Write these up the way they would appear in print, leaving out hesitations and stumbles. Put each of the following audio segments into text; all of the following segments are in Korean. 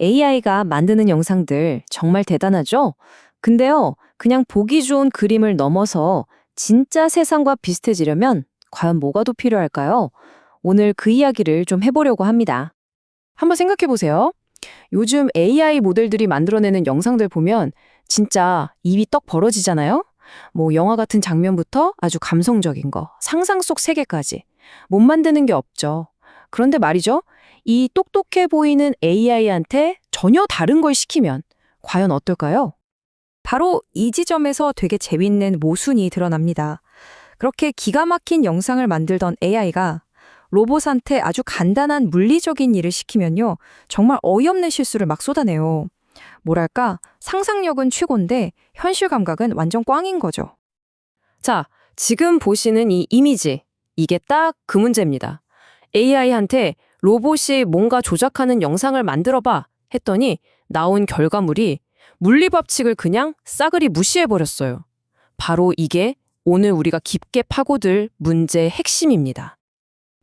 AI가 만드는 영상들 정말 대단하죠? 근데요, 그냥 보기 좋은 그림을 넘어서 진짜 세상과 비슷해지려면 과연 뭐가 더 필요할까요? 오늘 그 이야기를 좀 해보려고 합니다. 한번 생각해 보세요. 요즘 AI 모델들이 만들어내는 영상들 보면 진짜 입이 떡 벌어지잖아요? 뭐 영화 같은 장면부터 아주 감성적인 거, 상상 속 세계까지. 못 만드는 게 없죠. 그런데 말이죠. 이 똑똑해 보이는 AI한테 전혀 다른 걸 시키면 과연 어떨까요? 바로 이 지점에서 되게 재밌는 모순이 드러납니다. 그렇게 기가 막힌 영상을 만들던 AI가 로봇한테 아주 간단한 물리적인 일을 시키면요. 정말 어이없는 실수를 막 쏟아내요. 뭐랄까, 상상력은 최고인데 현실 감각은 완전 꽝인 거죠. 자, 지금 보시는 이 이미지. 이게 딱 그 문제입니다. AI한테 로봇이 뭔가 조작하는 영상을 만들어봐 했더니 나온 결과물이 물리 법칙을 그냥 싸그리 무시해버렸어요. 바로 이게 오늘 우리가 깊게 파고들 문제의 핵심입니다.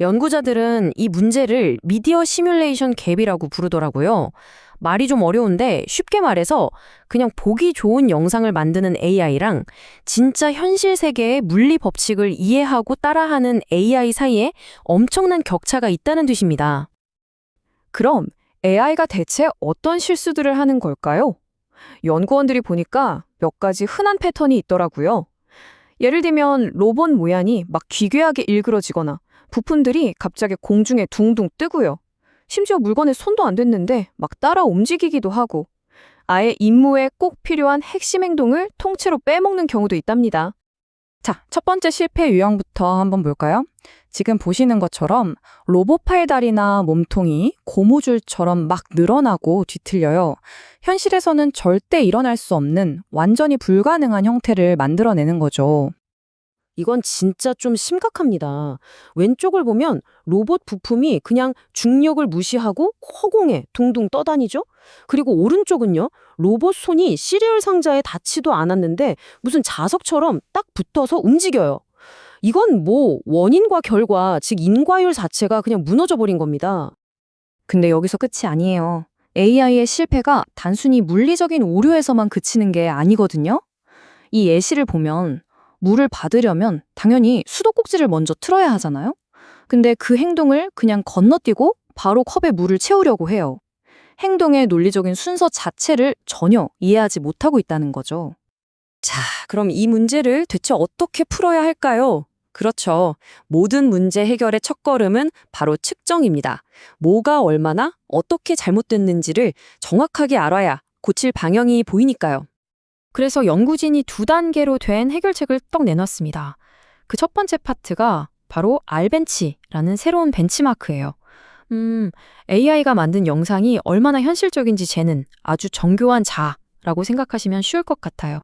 연구자들은 이 문제를 미디어 시뮬레이션 갭이라고 부르더라고요. 말이 좀 어려운데 쉽게 말해서 그냥 보기 좋은 영상을 만드는 AI랑 진짜 현실 세계의 물리 법칙을 이해하고 따라하는 AI 사이에 엄청난 격차가 있다는 뜻입니다. 그럼 AI가 대체 어떤 실수들을 하는 걸까요? 연구원들이 보니까 몇 가지 흔한 패턴이 있더라고요. 예를 들면 로봇 모양이 막 기괴하게 일그러지거나 부품들이 갑자기 공중에 둥둥 뜨고요. 심지어 물건에 손도 안 댔는데 막 따라 움직이기도 하고 아예 임무에 꼭 필요한 핵심 행동을 통째로 빼먹는 경우도 있답니다. 자, 첫 번째 실패 유형부터 한번 볼까요? 지금 보시는 것처럼 로봇 팔다리나 몸통이 고무줄처럼 막 늘어나고 뒤틀려요. 현실에서는 절대 일어날 수 없는 완전히 불가능한 형태를 만들어내는 거죠. 이건 진짜 좀 심각합니다. 왼쪽을 보면 로봇 부품이 그냥 중력을 무시하고 허공에 둥둥 떠다니죠? 그리고 오른쪽은요, 로봇 손이 시리얼 상자에 닿지도 않았는데 무슨 자석처럼 딱 붙어서 움직여요. 이건 뭐 원인과 결과, 즉 인과율 자체가 그냥 무너져 버린 겁니다. 근데 여기서 끝이 아니에요. AI의 실패가 단순히 물리적인 오류에서만 그치는 게 아니거든요. 이 예시를 보면 물을 받으려면 당연히 수도꼭지를 먼저 틀어야 하잖아요. 근데 그 행동을 그냥 건너뛰고 바로 컵에 물을 채우려고 해요. 행동의 논리적인 순서 자체를 전혀 이해하지 못하고 있다는 거죠. 자, 그럼 이 문제를 대체 어떻게 풀어야 할까요? 그렇죠. 모든 문제 해결의 첫걸음은 바로 측정입니다. 뭐가 얼마나 어떻게 잘못됐는지를 정확하게 알아야 고칠 방향이 보이니까요. 그래서 연구진이 두 단계로 된 해결책을 떡 내놨습니다. 그 첫 번째 파트가 바로 알벤치라는 새로운 벤치마크예요. AI가 만든 영상이 얼마나 현실적인지 재는 아주 정교한 자라고 생각하시면 쉬울 것 같아요.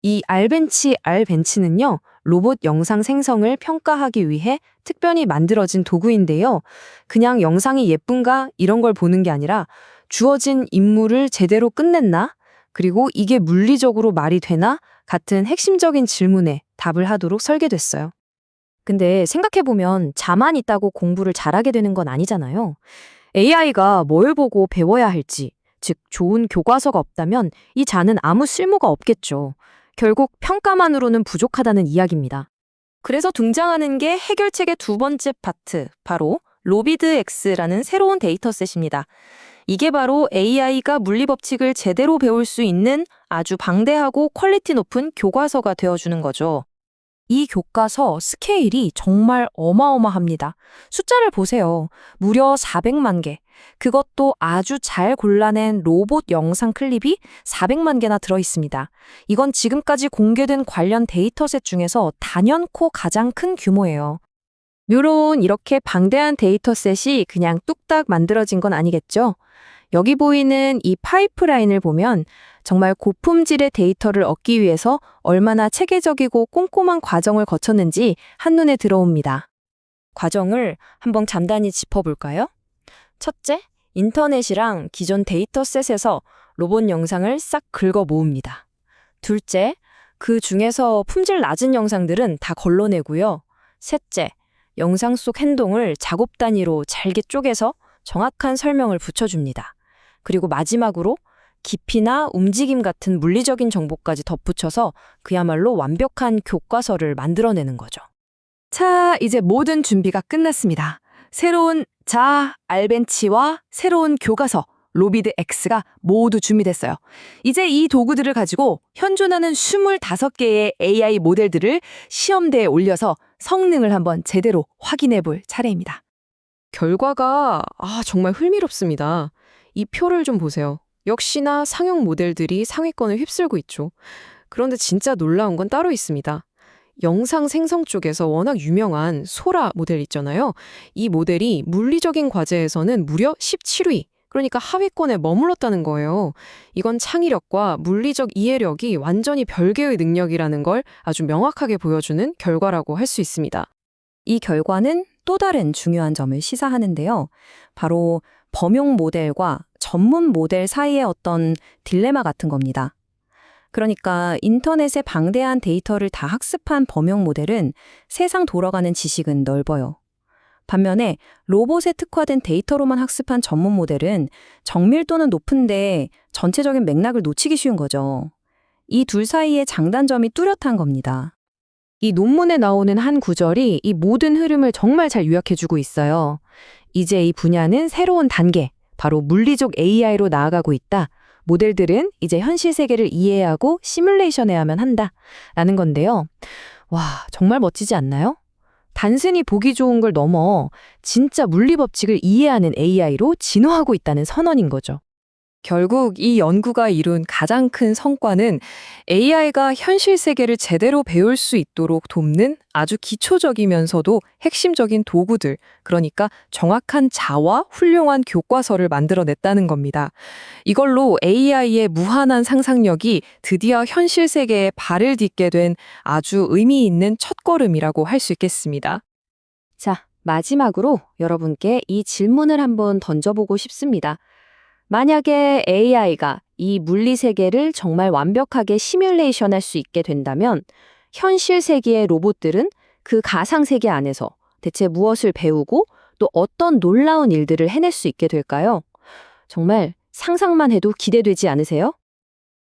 이 알벤치는요, 로봇 영상 생성을 평가하기 위해 특별히 만들어진 도구인데요. 그냥 영상이 예쁜가 이런 걸 보는 게 아니라 주어진 임무를 제대로 끝냈나? 그리고 이게 물리적으로 말이 되나? 같은 핵심적인 질문에 답을 하도록 설계됐어요. 근데 생각해보면 자만 있다고 공부를 잘하게 되는 건 아니잖아요. AI가 뭘 보고 배워야 할지, 즉 좋은 교과서가 없다면 이 자는 아무 쓸모가 없겠죠. 결국 평가만으로는 부족하다는 이야기입니다. 그래서 등장하는 게 해결책의 두 번째 파트, 바로 로비드X라는 새로운 데이터셋입니다. 이게 바로 AI가 물리법칙을 제대로 배울 수 있는 아주 방대하고 퀄리티 높은 교과서가 되어주는 거죠. 이 교과서 스케일이 정말 어마어마합니다. 숫자를 보세요. 무려 400만 개. 그것도 아주 잘 골라낸 로봇 영상 클립이 400만 개나 들어있습니다. 이건 지금까지 공개된 관련 데이터셋 중에서 단연코 가장 큰 규모예요. 물론 이렇게 방대한 데이터셋이 그냥 뚝딱 만들어진 건 아니겠죠? 여기 보이는 이 파이프라인을 보면 정말 고품질의 데이터를 얻기 위해서 얼마나 체계적이고 꼼꼼한 과정을 거쳤는지 한눈에 들어옵니다. 과정을 한번 간단히 짚어볼까요? 첫째, 인터넷이랑 기존 데이터셋에서 로봇 영상을 싹 긁어 모읍니다. 둘째, 그 중에서 품질 낮은 영상들은 다 걸러내고요. 셋째, 영상 속 행동을 작업 단위로 잘게 쪼개서 정확한 설명을 붙여줍니다. 그리고 마지막으로 깊이나 움직임 같은 물리적인 정보까지 덧붙여서 그야말로 완벽한 교과서를 만들어내는 거죠. 자, 이제 모든 준비가 끝났습니다. 새로운 알벤치와 새로운 교과서, 로비드 X가 모두 준비됐어요. 이제 이 도구들을 가지고 현존하는 25개의 AI 모델들을 시험대에 올려서 성능을 한번 제대로 확인해 볼 차례입니다. 결과가 정말 흥미롭습니다. 이 표를 좀 보세요. 역시나 상용 모델들이 상위권을 휩쓸고 있죠. 그런데 진짜 놀라운 건 따로 있습니다. 영상 생성 쪽에서 워낙 유명한 소라 모델 있잖아요. 이 모델이 물리적인 과제에서는 무려 17위, 그러니까 하위권에 머물렀다는 거예요. 이건 창의력과 물리적 이해력이 완전히 별개의 능력이라는 걸 아주 명확하게 보여주는 결과라고 할 수 있습니다. 이 결과는 또 다른 중요한 점을 시사하는데요. 바로 범용 모델과 전문 모델 사이의 어떤 딜레마 같은 겁니다. 그러니까 인터넷의 방대한 데이터를 다 학습한 범용 모델은 세상 돌아가는 지식은 넓어요. 반면에 로봇에 특화된 데이터로만 학습한 전문 모델은 정밀도는 높은데 전체적인 맥락을 놓치기 쉬운 거죠. 이 둘 사이의 장단점이 뚜렷한 겁니다. 이 논문에 나오는 한 구절이 이 모든 흐름을 정말 잘 요약해주고 있어요. 이제 이 분야는 새로운 단계, 바로 물리적 AI로 나아가고 있다. 모델들은 이제 현실 세계를 이해하고 시뮬레이션해야만 한다. 라는 건데요. 와, 정말 멋지지 않나요? 단순히 보기 좋은 걸 넘어 진짜 물리 법칙을 이해하는 AI로 진화하고 있다는 선언인 거죠. 결국 이 연구가 이룬 가장 큰 성과는 AI가 현실 세계를 제대로 배울 수 있도록 돕는 아주 기초적이면서도 핵심적인 도구들, 그러니까 정확한 자와 훌륭한 교과서를 만들어냈다는 겁니다. 이걸로 AI의 무한한 상상력이 드디어 현실 세계에 발을 딛게 된 아주 의미 있는 첫걸음이라고 할 수 있겠습니다. 자, 마지막으로 여러분께 이 질문을 한번 던져보고 싶습니다. 만약에 AI가 이 물리 세계를 정말 완벽하게 시뮬레이션 할 수 있게 된다면 현실 세계의 로봇들은 그 가상 세계 안에서 대체 무엇을 배우고 또 어떤 놀라운 일들을 해낼 수 있게 될까요? 정말 상상만 해도 기대되지 않으세요?